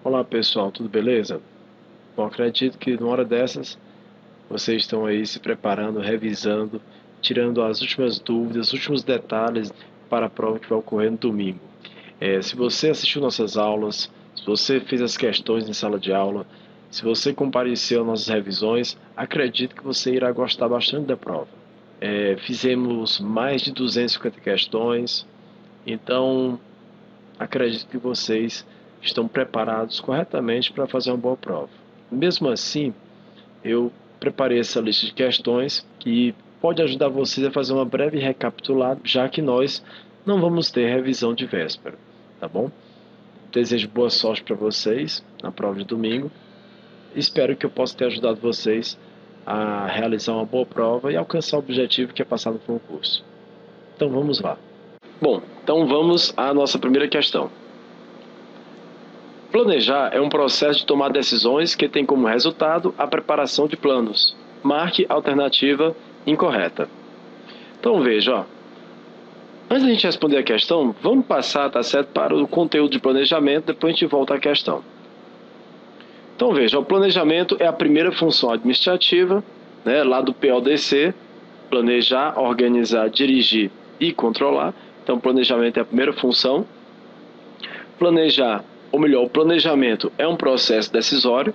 Olá pessoal, tudo beleza? Bom, acredito que numa hora dessas vocês estão aí se preparando, revisando, tirando as últimas dúvidas, os últimos detalhes para a prova que vai ocorrer no domingo. Se você assistiu nossas aulas, se você fez as questões em sala de aula, se você compareceu às nossas revisões, acredito que você irá gostar bastante da prova. Fizemos mais de 250 questões, então acredito que vocês estão preparados corretamente para fazer uma boa prova. Mesmo assim, eu preparei essa lista de questões que pode ajudar vocês a fazer uma breve recapitulada, já que nós não vamos ter revisão de véspera, tá bom? Desejo boa sorte para vocês na prova de domingo. Espero que eu possa ter ajudado vocês a realizar uma boa prova e alcançar o objetivo que é passar no concurso. Então vamos lá. Bom, então vamos à nossa primeira questão. Planejar é um processo de tomar decisões que tem como resultado a preparação de planos. Marque a alternativa incorreta. Então veja, antes de a gente responder a questão, vamos passar, tá certo, para o conteúdo de planejamento, depois a gente volta à questão. Então veja, o planejamento é a primeira função administrativa, né, lá do PODC, planejar, organizar, dirigir e controlar. Então planejamento é a primeira função. Planejar, ou melhor, o planejamento é um processo decisório.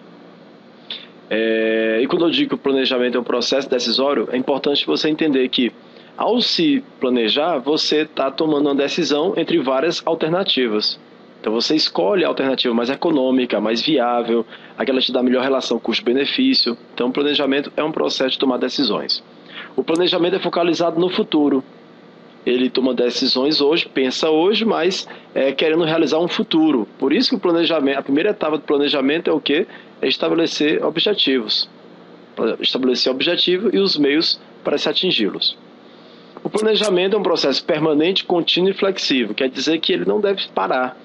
E quando eu digo que o planejamento é um processo decisório, é importante você entender que, ao se planejar, você está tomando uma decisão entre várias alternativas. Então você escolhe a alternativa mais econômica, mais viável, aquela que te dá a melhor relação custo-benefício. Então o planejamento é um processo de tomar decisões. O planejamento é focalizado no futuro. Ele toma decisões hoje, pensa hoje, mas querendo realizar um futuro. Por isso que o planejamento, a primeira etapa do planejamento é o quê? É estabelecer objetivos. Estabelecer objetivo e os meios para se atingi-los. O planejamento é um processo permanente, contínuo e flexível. Quer dizer que ele não deve parar.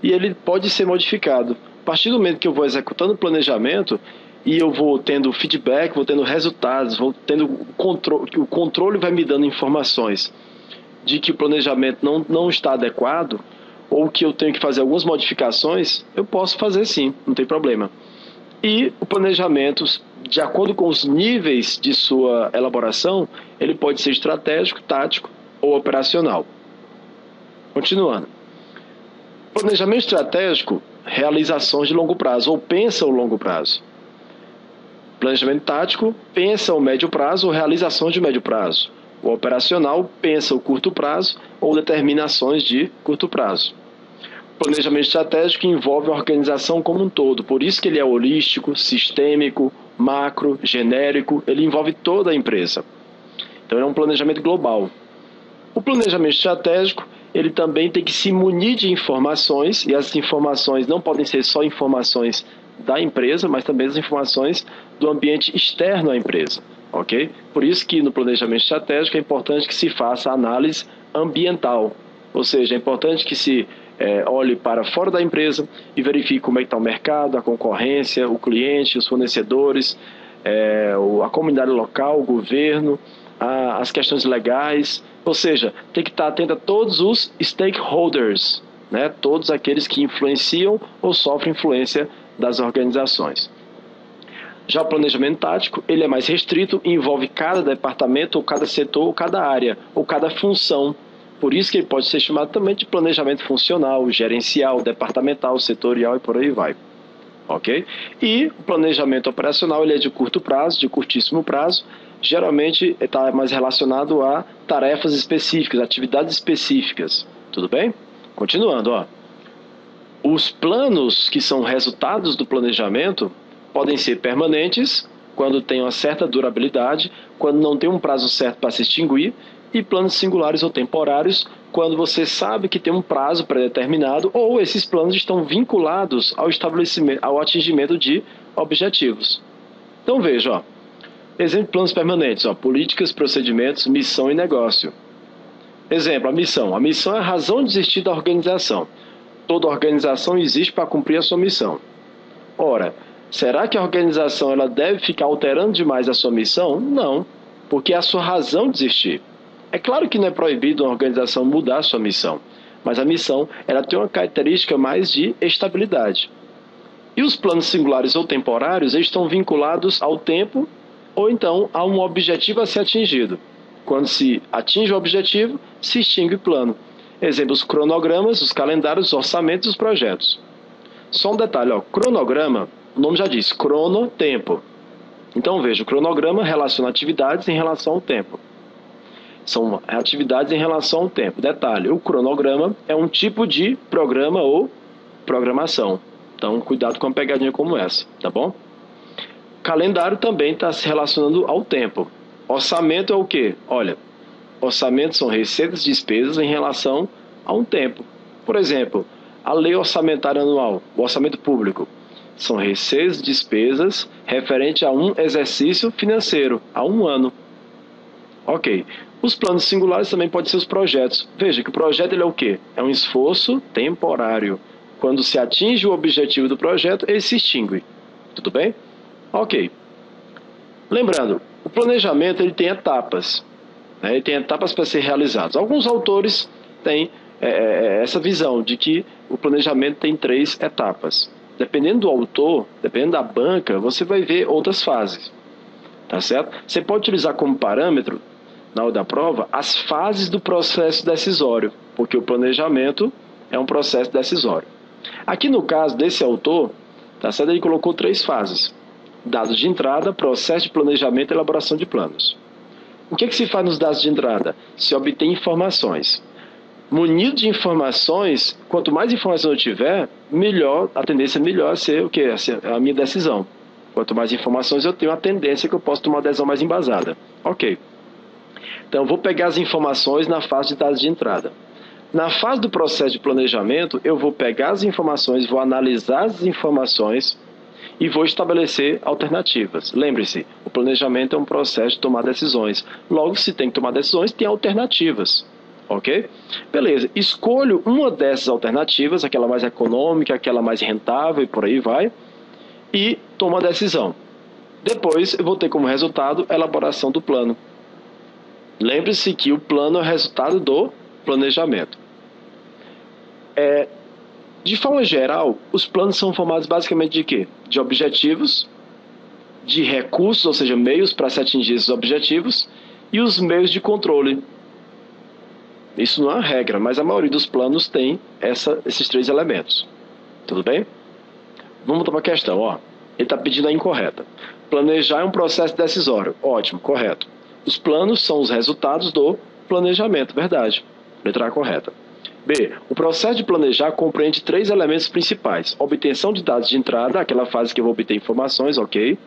E ele pode ser modificado. A partir do momento que eu vou executando o planejamento e eu vou tendo feedback, vou tendo resultados, vou tendo o controle vai me dando informações de que o planejamento não está adequado ou que eu tenho que fazer algumas modificações, eu posso fazer sim, não tem problema. E o planejamento, de acordo com os níveis de sua elaboração, ele pode ser estratégico, tático ou operacional. Continuando. Planejamento estratégico, realizações de longo prazo, ou pensa o longo prazo. Planejamento tático, pensa o médio prazo ou realizações de médio prazo. O operacional pensa o curto prazo ou determinações de curto prazo. O planejamento estratégico envolve a organização como um todo, por isso que ele é holístico, sistêmico, macro, genérico, ele envolve toda a empresa. Então é um planejamento global. O planejamento estratégico, ele também tem que se munir de informações, e as informações não podem ser só informações da empresa, mas também as informações do ambiente externo à empresa. Ok? Por isso que no planejamento estratégico é importante que se faça análise ambiental, ou seja, é importante que se olhe para fora da empresa e verifique como é que está o mercado, a concorrência, o cliente, os fornecedores, a comunidade local, o governo, as questões legais, ou seja, tem que estar atento a todos os stakeholders, né? Todos aqueles que influenciam ou sofrem influência das organizações. Já o planejamento tático, ele é mais restrito e envolve cada departamento, ou cada setor, ou cada área, ou cada função. Por isso que ele pode ser chamado também de planejamento funcional, gerencial, departamental, setorial e por aí vai. Ok? E o planejamento operacional, ele é de curto prazo, de curtíssimo prazo, geralmente está mais relacionado a tarefas específicas, atividades específicas. Tudo bem? Continuando, ó. Os planos que são resultados do planejamento podem ser permanentes, quando tem uma certa durabilidade, quando não tem um prazo certo para se extinguir, e planos singulares ou temporários, quando você sabe que tem um prazo pré-determinado ou esses planos estão vinculados ao estabelecimento, ao atingimento de objetivos. Então veja, ó, exemplo de planos permanentes, ó, políticas, procedimentos, missão e negócio. Exemplo, a missão. A missão é a razão de existir da organização. Toda organização existe para cumprir a sua missão. Ora, será que a organização ela deve ficar alterando demais a sua missão? Não, porque é a sua razão de existir. É claro que não é proibido uma organização mudar a sua missão, mas a missão ela tem uma característica mais de estabilidade. E os planos singulares ou temporários, eles estão vinculados ao tempo ou então a um objetivo a ser atingido. Quando se atinge o objetivo, se extingue o plano. Exemplo, os cronogramas, os calendários, os orçamentos e os projetos. Só um detalhe, ó, cronograma, o nome já diz, crono, tempo. Então veja, o cronograma relaciona atividades em relação ao tempo. São atividades em relação ao tempo. Detalhe, o cronograma é um tipo de programa ou programação. Então, cuidado com uma pegadinha como essa, tá bom? Calendário também está se relacionando ao tempo. Orçamento é o quê? Olha, orçamento são receitas e despesas em relação a um tempo. Por exemplo, a lei orçamentária anual, o orçamento público, são receitas e despesas referente a um exercício financeiro, a um ano. Ok. Os planos singulares também podem ser os projetos. Veja que o projeto ele é o quê? É um esforço temporário. Quando se atinge o objetivo do projeto, ele se extingue. Tudo bem? Ok. Lembrando, o planejamento ele tem etapas. Né? Ele tem etapas para ser realizadas. Alguns autores têm essa visão de que o planejamento tem 3 etapas. Dependendo do autor, dependendo da banca, você vai ver outras fases. Tá certo? Você pode utilizar como parâmetro, na hora da prova, as fases do processo decisório, porque o planejamento é um processo decisório. Aqui no caso desse autor, tá certo? Ele colocou 3 fases. Dados de entrada, processo de planejamento e elaboração de planos. O que se faz nos dados de entrada? Se obtém informações. Munido de informações, quanto mais informação eu tiver, melhor, a tendência é melhor ser o quê? A minha decisão. Quanto mais informações eu tenho, a tendência é que eu posso tomar uma decisão mais embasada. Ok. Então, eu vou pegar as informações na fase de dados de entrada. Na fase do processo de planejamento, eu vou pegar as informações, vou analisar as informações e vou estabelecer alternativas. Lembre-se, o planejamento é um processo de tomar decisões. Logo, se tem que tomar decisões, tem alternativas. Ok? Beleza. Escolho uma dessas alternativas, aquela mais econômica, aquela mais rentável e por aí vai, e tomo a decisão. Depois, eu vou ter como resultado a elaboração do plano. Lembre-se que o plano é o resultado do planejamento. De forma geral, os planos são formados basicamente de quê? De objetivos, de recursos, ou seja, meios para se atingir esses objetivos, e os meios de controle. Isso não é uma regra, mas a maioria dos planos tem esses 3 elementos. Tudo bem? Vamos para uma questão. Ó. Ele está pedindo a incorreta. Planejar é um processo decisório. Ótimo, correto. Os planos são os resultados do planejamento. Verdade. Letra A correta. B. O processo de planejar compreende 3 elementos principais. Obtenção de dados de entrada, aquela fase que eu vou obter informações, ok.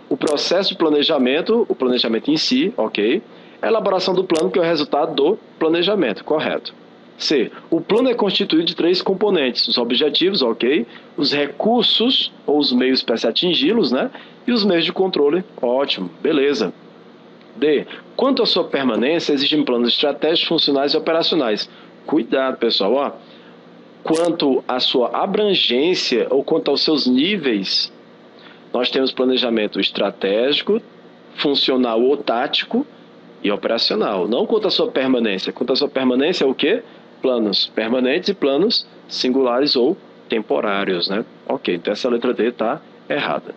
O processo de planejamento, o planejamento em si, ok. A elaboração do plano, que é o resultado do planejamento, correto. C. O plano é constituído de 3 componentes. Os objetivos, ok. Os recursos, ou os meios para se atingi-los, né? E os meios de controle, ótimo, beleza. D. Quanto à sua permanência, existem planos estratégicos, funcionais e operacionais. Cuidado, pessoal. Ó. Quanto à sua abrangência ou quanto aos seus níveis, nós temos planejamento estratégico, funcional ou tático e operacional. Não quanto à sua permanência. Quanto à sua permanência é o quê? Planos permanentes e planos singulares ou temporários, né? Ok, então essa letra D está errada.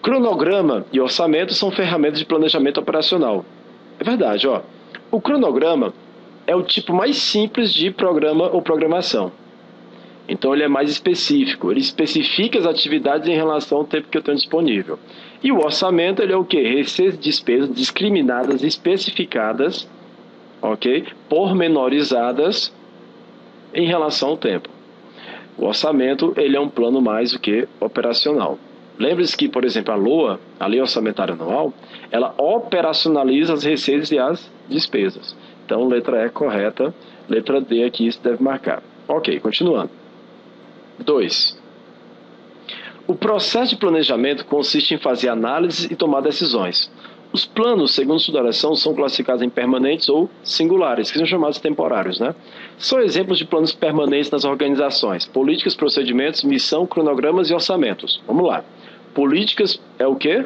Cronograma e orçamento são ferramentas de planejamento operacional. É verdade, ó. O cronograma é o tipo mais simples de programa ou programação. Então ele é mais específico, ele especifica as atividades em relação ao tempo que eu tenho disponível. E o orçamento ele é o quê? Receitas e despesas discriminadas, especificadas, ok? Pormenorizadas em relação ao tempo. O orçamento ele é um plano mais do que operacional. Lembre-se que, por exemplo, a LOA, a Lei Orçamentária Anual, ela operacionaliza as receitas e as despesas. Então, letra E correta, letra D aqui se deve marcar. Ok, continuando. 2. O processo de planejamento consiste em fazer análises e tomar decisões. Os planos, segundo sua duração, são classificados em permanentes ou singulares, que são chamados temporários, né? São exemplos de planos permanentes nas organizações: políticas, procedimentos, missão, cronogramas e orçamentos. Vamos lá. Políticas é o quê?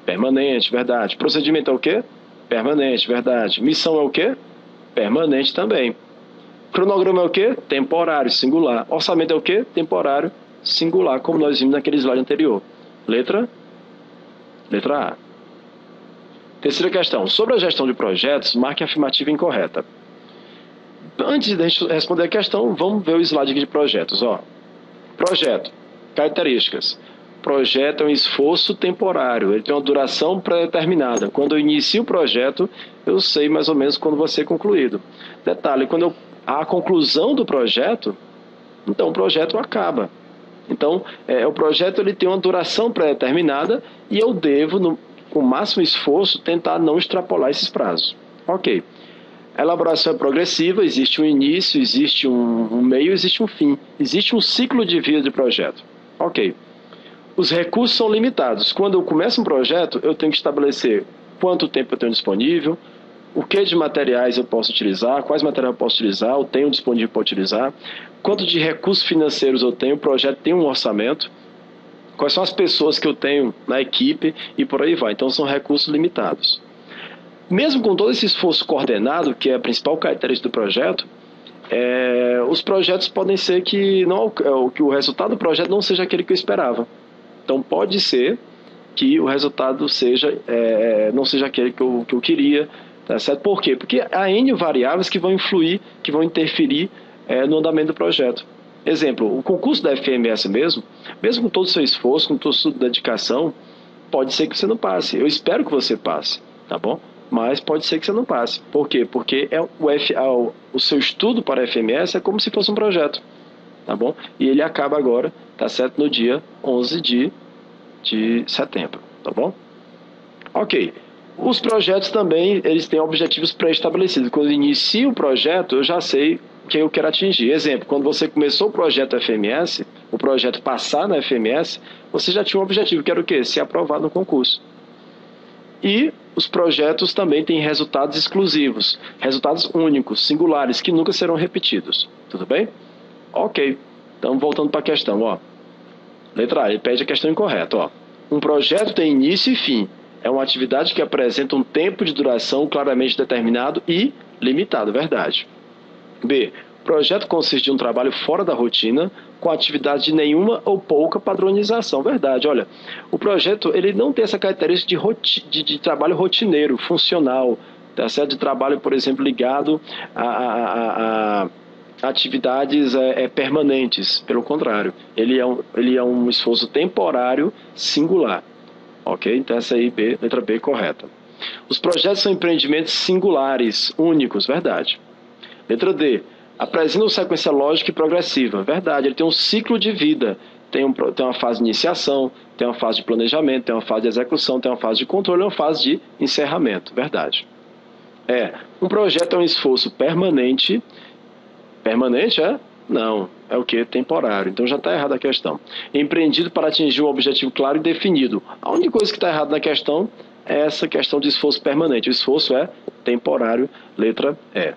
Permanente, verdade. Procedimento é o quê? Permanente, verdade. Missão é o quê? Permanente também. Cronograma é o quê? Temporário, singular. Orçamento é o quê? Temporário, singular, como nós vimos naquele slide anterior. Letra A. Terceira questão. Sobre a gestão de projetos, marque a afirmativa incorreta. Antes de a gente responder a questão, vamos ver o slide aqui de projetos. Projeto. Características. Projeto é um esforço temporário. Ele tem uma duração pré-determinada. Quando eu inicio o projeto, eu sei mais ou menos quando vai ser concluído. Detalhe, quando há conclusão do projeto, então o projeto acaba. Então, o projeto ele tem uma duração pré-determinada e eu devo, com o máximo esforço, tentar não extrapolar esses prazos. Ok. A elaboração é progressiva, existe um início, existe um meio, existe um fim. Existe um ciclo de vida de projeto. Ok. Os recursos são limitados. Quando eu começo um projeto, eu tenho que estabelecer quanto tempo eu tenho disponível, o que de materiais eu posso utilizar, quais materiais eu posso utilizar, eu tenho disponível para utilizar, quanto de recursos financeiros eu tenho, o projeto tem um orçamento, quais são as pessoas que eu tenho na equipe e por aí vai. Então são recursos limitados. Mesmo com todo esse esforço coordenado, que é a principal característica do projeto, os projetos podem ser que o resultado do projeto não seja aquele que eu esperava. Então pode ser que o resultado não seja aquele que eu queria. Tá certo? Por quê? Porque há N variáveis que vão influir, que vão interferir no andamento do projeto. Exemplo, o concurso da FMS mesmo com todo o seu esforço, com toda a sua dedicação, pode ser que você não passe. Eu espero que você passe, tá bom? Mas pode ser que você não passe. Por quê? Porque o seu estudo para a FMS é como se fosse um projeto, tá bom? E ele acaba agora, tá certo? No dia 11 de setembro, tá bom? Ok. Os projetos também, eles têm objetivos pré-estabelecidos. Quando eu inicio o projeto, eu já sei o que eu quero atingir. Exemplo, quando você começou o projeto FMS, o projeto passar na FMS, você já tinha um objetivo, que era o quê? Ser aprovado no concurso. E os projetos também têm resultados exclusivos, resultados únicos, singulares, que nunca serão repetidos. Tudo bem? Ok. Então, voltando para a questão. Letra A, ele pede a questão incorreta. Um projeto tem início e fim. É uma atividade que apresenta um tempo de duração claramente determinado e limitado, verdade. B. O projeto consiste de um trabalho fora da rotina, com atividade de nenhuma ou pouca padronização, verdade. Olha, o projeto ele não tem essa característica de trabalho rotineiro, funcional, tá certo? De trabalho, por exemplo, ligado a atividades permanentes. Pelo contrário, ele é um esforço temporário singular. Ok? Então essa aí, letra B, correta. Os projetos são empreendimentos singulares, únicos, verdade. Letra D. Apresenta uma sequência lógica e progressiva, verdade. Ele tem um ciclo de vida. Tem uma fase de iniciação, tem uma fase de planejamento, tem uma fase de execução, tem uma fase de controle e uma fase de encerramento, verdade. Um projeto é um esforço permanente. Permanente, Não, é o que? Temporário. Então já está errada a questão. Empreendido para atingir um objetivo claro e definido. A única coisa que está errada na questão é essa questão de esforço permanente. O esforço é temporário, letra E.